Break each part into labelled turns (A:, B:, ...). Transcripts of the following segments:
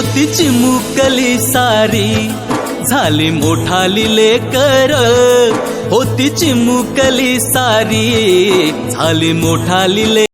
A: होती चिमुकली सारी झाली मोठाली लेकर, होती चिमुकली सारी झाली मोठाली लेकर.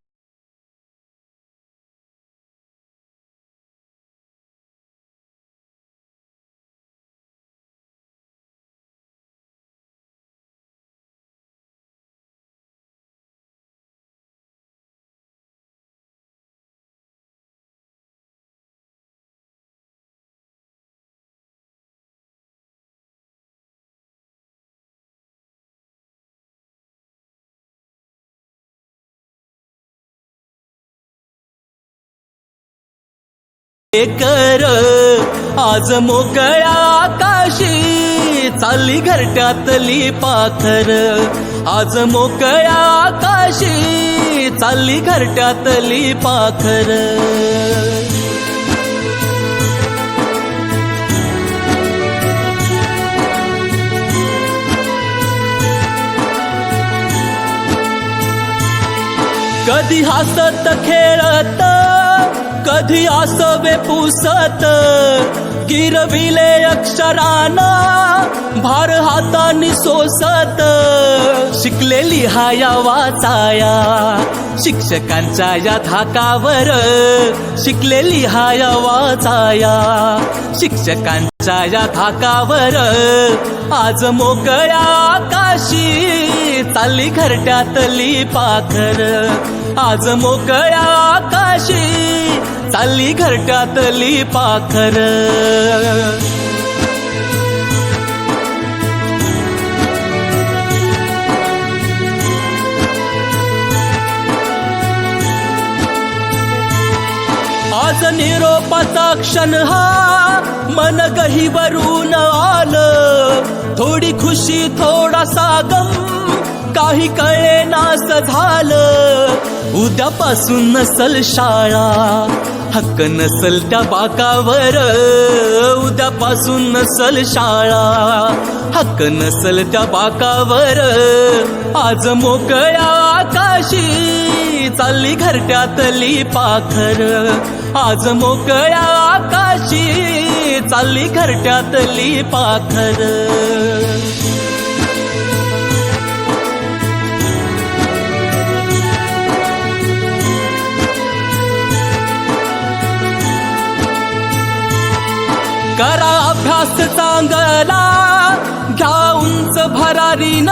A: कर आज मोकळ्या आकाशी चालली घरट्यातली पाखर, आज मोकळ्या आकाशी चालली घरट्यातली पाखर. कधी हसत खेळत कधी आसवे पुसत, गिरविले अक्षराना भार हातानी सोसत. शिकलेली हाया वाचाया शिक्षकांच्या या धाकावर, शिकलेली हाया वाचाया शिक्षकांच्या या धाकावर. आज मोकळ्या आकाशी चालली घरट्यातली पाखर, आज मोकळ्या आकाशी चालली घरट्यातली पाखर. आज निरोपाचा क्षण हा मन गहिवरून आलं, थोडी खुशी थोडासा गम काही कळेनास झालं. उद्यापासून नसल शाळा हक्क नसल त्या बाकावर, उद्यापासून नसल शाळा हक्क नसल त्या बाकावर. आज मोकळ्या आकाशी चालली घरट्यातली पाखर, आज मोकळ्या आकाशी चालली घरट्यातली पाखर. करा अभ्यास चांगला घ्या उंच भरारी न